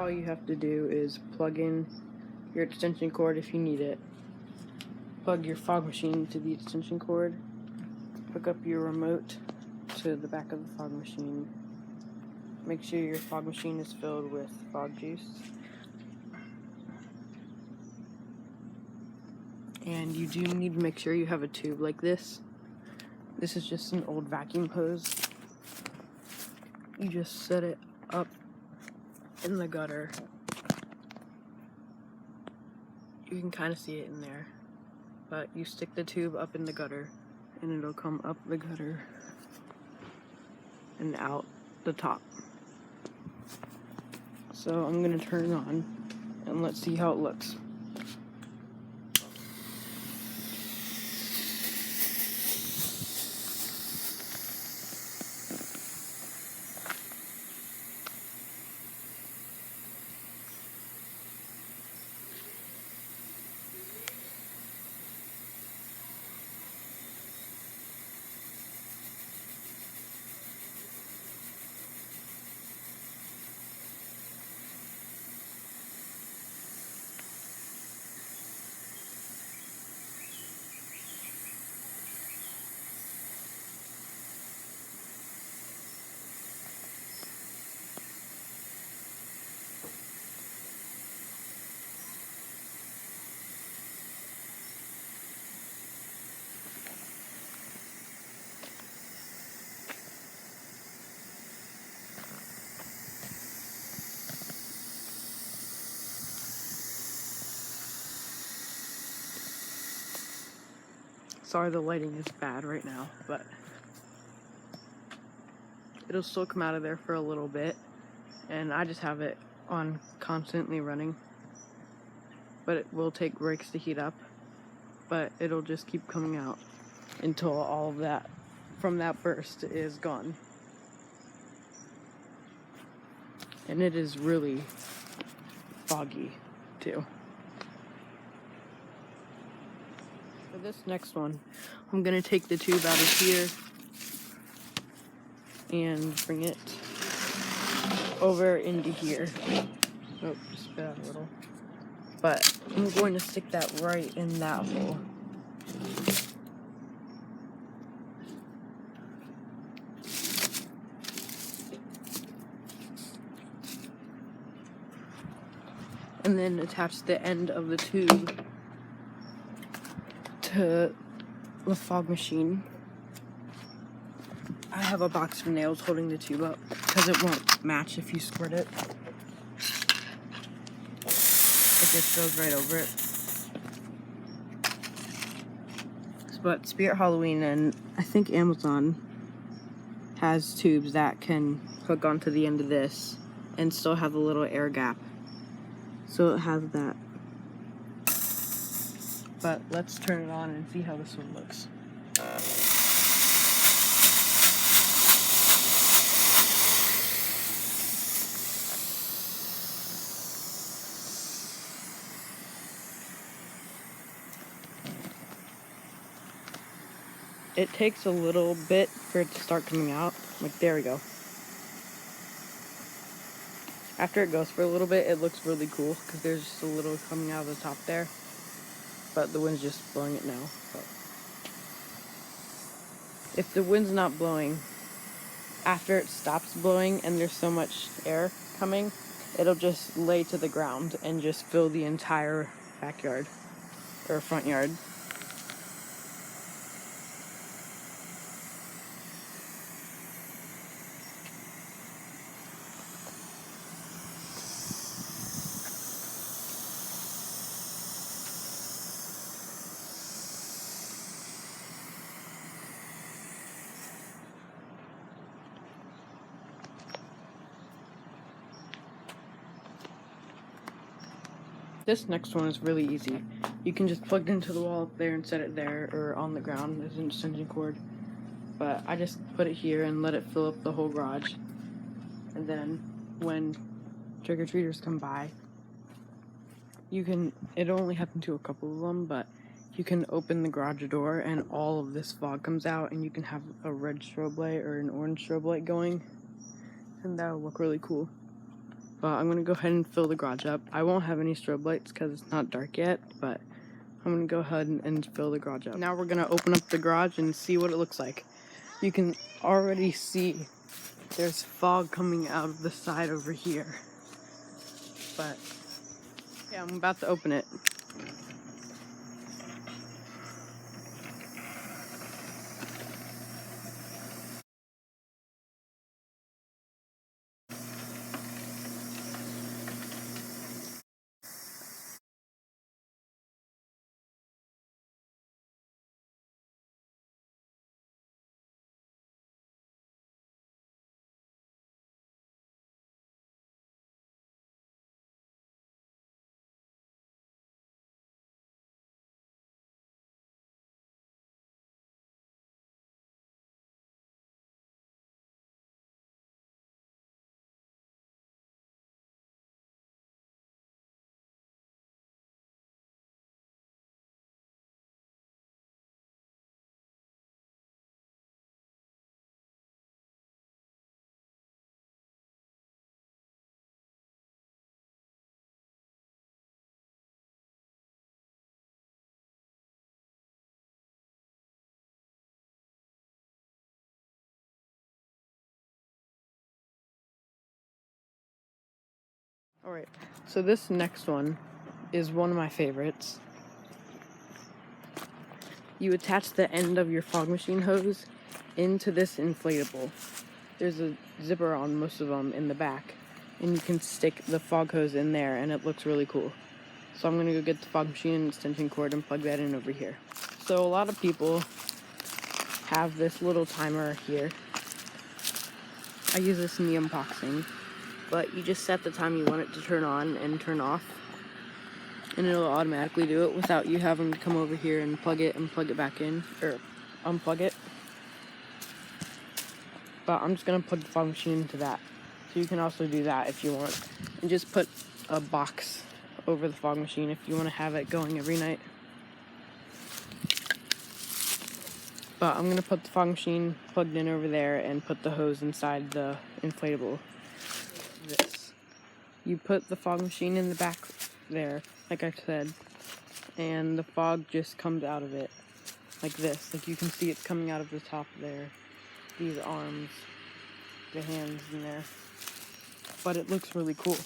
all you have to do is plug in your extension cord if you need it, plug your fog machine to the extension cord, hook up your remote to the back of the fog machine, make sure your fog machine is filled with fog juice, and you do need to make sure you have a tube like this. This is just an old vacuum hose. You just set it up in the gutter. You can kind of see it in there, but you stick the tube up in the gutter and it'll come up the gutter and out the top. So I'm gonna turn it on and let's see how it looks. Sorry the lighting is bad right now, but it'll still come out of there for a little bit, and I just have it on constantly running, but it will take breaks to heat up, but it'll just keep coming out until all of that from that burst is gone. And it is really foggy too. For this next one, I'm gonna take the tube out of here and bring it over into here. Oh, spit out a little. But I'm going to stick that right in that hole. And then attach the end of the tube to the fog machine. I have a box of nails holding the tube up because it won't match if you squirt it. It just goes right over it. But Spirit Halloween and I think Amazon has tubes that can hook onto the end of this and still have a little air gap. So it has that. But let's turn it on and see how this one looks. It takes a little bit for it to start coming out. Like, there we go. After it goes for a little bit, it looks really cool because there's just a little coming out of the top there. But the wind's just blowing it now. So. If the wind's not blowing, after it stops blowing and there's so much air coming, it'll just lay to the ground and just fill the entire backyard or front yard. This next one is really easy. You can just plug it into the wall up there and set it there or on the ground as an extension cord. But I just put it here and let it fill up the whole garage. And then when trick-or-treaters come by, it only happened to a couple of them, but you can open the garage door and all of this fog comes out and you can have a red strobe light or an orange strobe light going. And that'll look really cool. But I'm gonna go ahead and fill the garage up. I won't have any strobe lights because it's not dark yet, but I'm gonna go ahead and fill the garage up. Now we're gonna open up the garage and see what it looks like. You can already see there's fog coming out of the side over here. But yeah, I'm about to open it. Alright, so this next one is one of my favorites. You attach the end of your fog machine hose into this inflatable. There's a zipper on most of them in the back, and you can stick the fog hose in there, and it looks really cool. So I'm gonna go get the fog machine and extension cord and plug that in over here. So a lot of people have this little timer here. I use this in the unboxing, but you just set the time you want it to turn on and turn off, and it'll automatically do it without you having to come over here and plug it back in, or unplug it. But I'm just gonna plug the fog machine into that. So you can also do that if you want. And just put a box over the fog machine if you want to have it going every night. But I'm gonna put the fog machine plugged in over there and put the hose inside the inflatable. This. You put the fog machine in the back there, like I said, and the fog just comes out of it like this. Like you can see it's coming out of the top there. These arms, the hands in there. But it looks really cool.